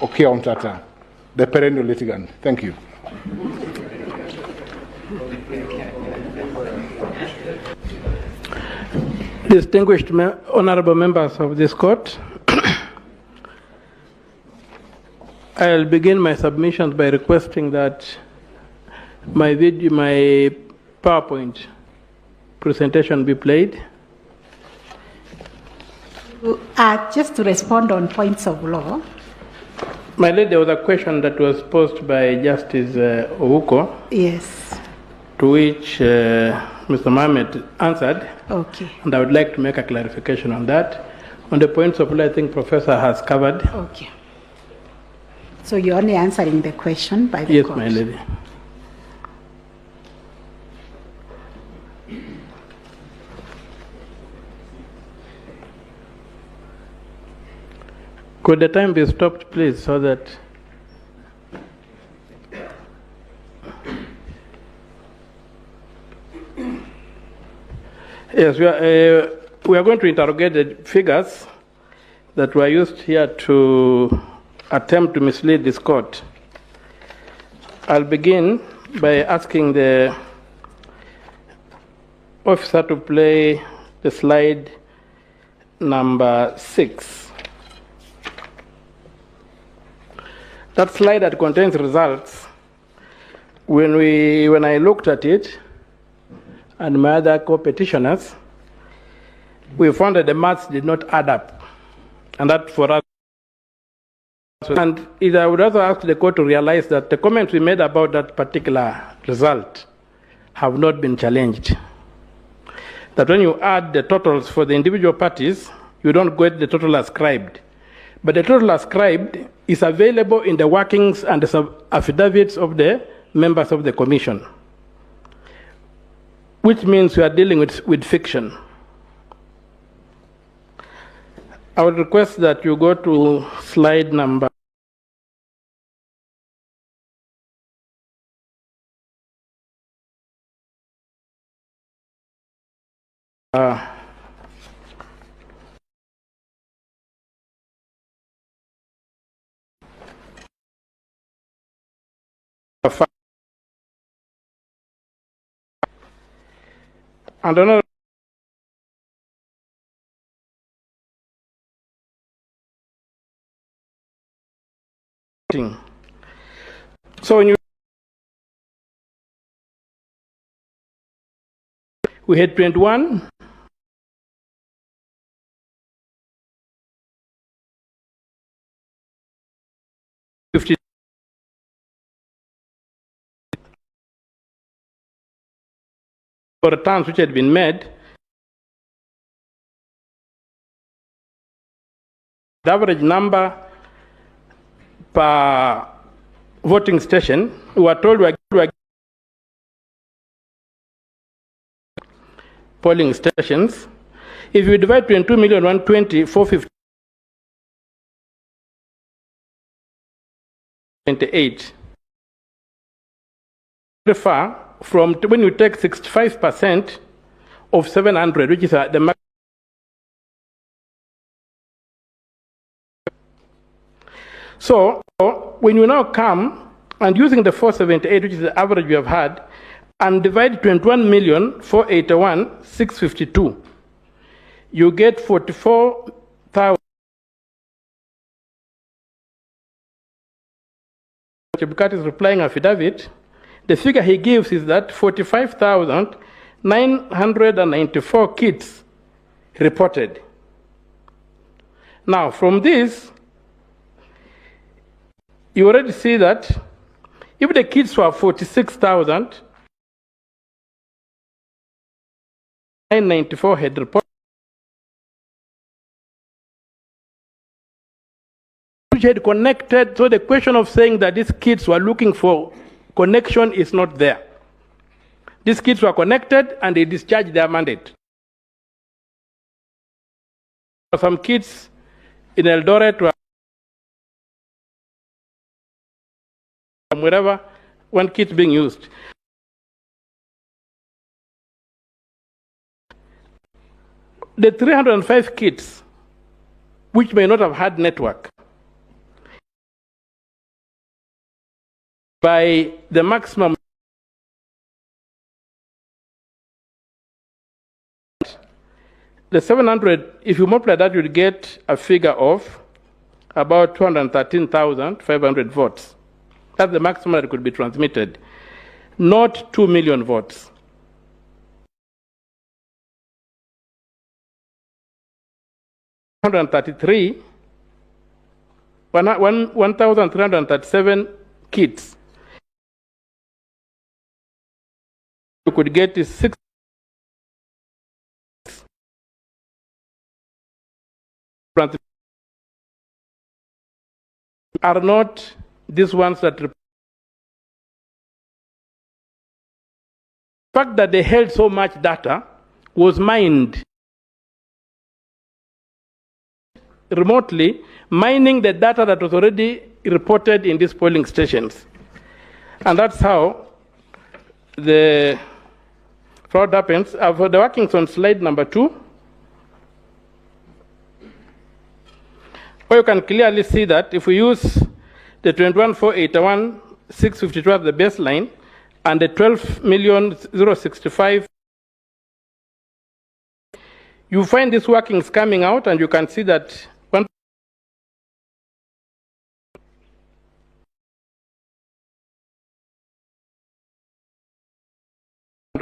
Okiya Omtatah, the perennial litigant. Thank you. Distinguished honorable members of this court, I'll begin my submissions by requesting that my PowerPoint presentation be played. Just to respond on points of law. My lady, there was a question that was posed by Justice Ouko. Yes. To which Mr. Mohammed answered. Okay. And I would like to make a clarification on that. On the points of law, I think Professor has covered. Okay. So you're only answering the question by the court? Yes, my lady. Could the time be stopped, please, so that... Yes, we are going to interrogate the figures that were used here to attempt to mislead this court. I'll begin by asking the officer to play the slide number 6. That slide that contains results, when I looked at it, and my other co-petitioners, we found that the maths did not add up. And that for us, and I would also ask the court to realize that the comments we made about that particular result have not been challenged. That when you add the totals for the individual parties, you don't get the total ascribed. But the total ascribed is available in the workings and the affidavits of the members of the commission, which means we are dealing with fiction. I would request that you go to slide number and another thing. So when we had 21 50 for returns which had been made, the average number per voting station, we were told we were polling stations. If you divide 22,120,458, far from when you take 65% of 700, which is the maximum. So when you now come and using the 478, which is the average we have had, and divide 21,481,652, you get 44,000. Chebukati's replying affidavit, the figure he gives is that 45,994 kids reported. Now, from this, you already see that if the kids were 46,994 had reported, which had connected, so the question of saying that these kids were looking for connection is not there. These kids were connected and they discharged their mandate. Some kids in Eldoret were wherever, one kit being used. The 305 kids, which may not have had network, by the maximum. The 700, if you multiply that, you'll get a figure of about 213,500 votes. That's the maximum that could be transmitted, not 2 million votes. $1,337 kits. You could get is 6. Are not these ones that the fact that they held so much data was mined remotely, mining the data that was already reported in these polling stations. And that's how the fraud happens. For the workings on slide number 2, where you can clearly see that if we use the 21,481,652 as the baseline and the 12,065,000, you find these workings coming out, and you can see that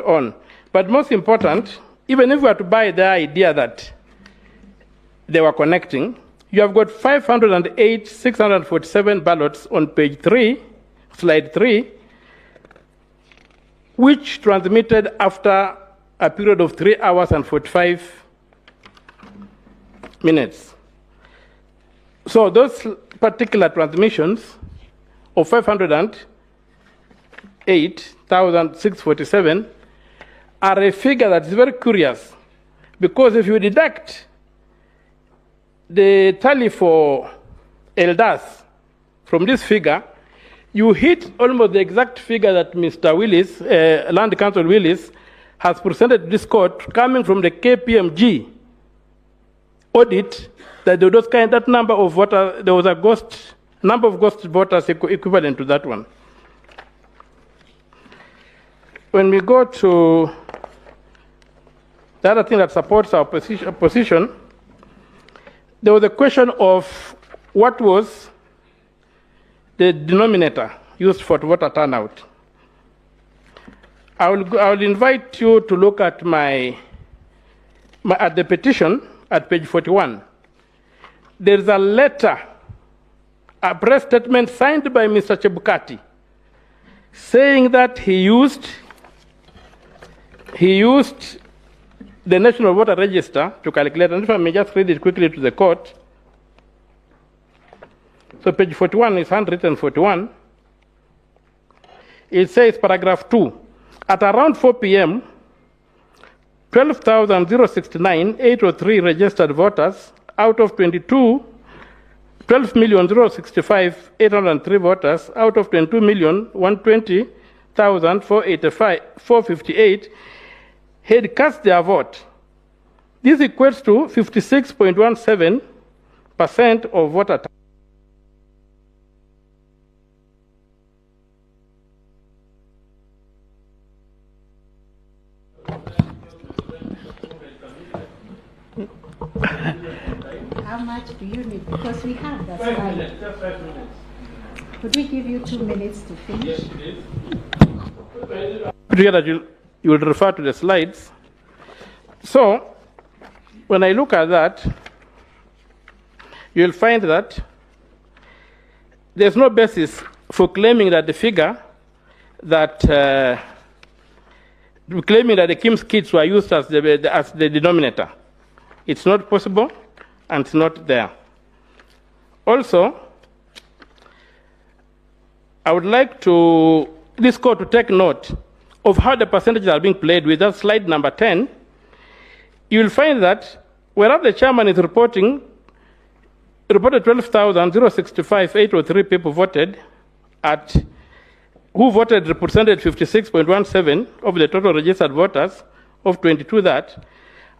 on. But most important, even if we were to buy the idea that they were connecting, you have got 508,647 ballots on page 3, slide 3, which transmitted after a period of 3 hours and 45 minutes. So those particular transmissions of 508,647 are a figure that is very curious, because if you deduct the tally for Elders from this figure, you hit almost the exact figure that Mr. Willis, Land Council Willis, has presented to this court, coming from the KPMG audit, that there was that number of voters, there was a number of ghost voters equivalent to that one. When we go to the other thing that supports our position, there was a question of what was the denominator used for voter turnout. I will invite you to look at at the petition at page 41. There's a letter, a press statement signed by Mr. Chebukati, saying that he used the National Voter Register to calculate, and if I may just read it quickly to the court. So page 41 is handwritten 41. It says, paragraph 2, at around 4 p.m., 12,069,803 registered voters out of 12,065,803 voters out of 22,120,458 had cast their vote. This equates to 56.17% of voter turnout. How much do you need? Because we have that slide. Just 5 minutes. Could we give you 2 minutes to finish? Yes, please. Together, you will refer to the slides. So, when I look at that, you'll find that there's no basis for claiming that the figure that claiming that the Kim's kits were used as the denominator. It's not possible, and it's not there. Also, I would like this court to take note of how the percentages are being played with. That's slide number 10. You will find that whereas the chairman is reported 12,065,803 people voted, who voted represented 56.17 of the total registered voters of 22 that.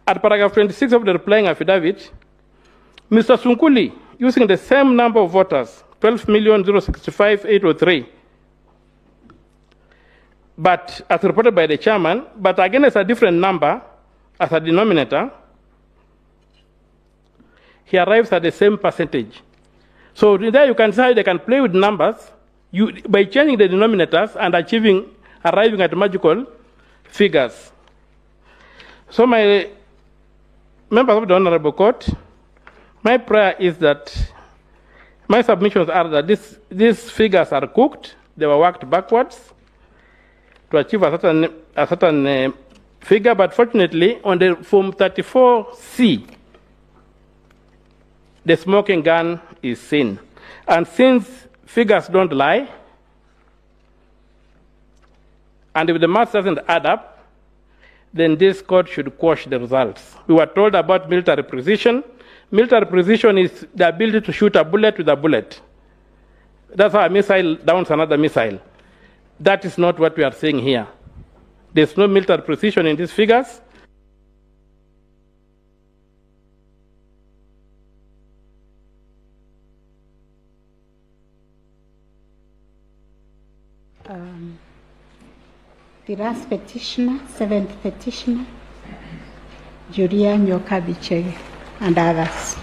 At paragraph 26 of the replying affidavit, Mr. Sunkuli, using the same number of voters, 12,065,803, but as reported by the chairman, but again as a different number as a denominator, he arrives at the same percentage. So there you can see how they can play with numbers by changing the denominators and arriving at magical figures. So my members of the Honorable Court, my prayer is that my submissions are that these figures are cooked, they were worked backwards to achieve a certain figure, but fortunately on the Form 34C, the smoking gun is seen. And since figures don't lie, and if the math doesn't add up, then this court should quash the results. We were told about military precision. Military precision is the ability to shoot a bullet with a bullet. That's how a missile downs another missile. That is not what we are saying here. There's no military precision in these figures. The last petitioner, seventh petitioner, Julia Nyoka Bichege, and others.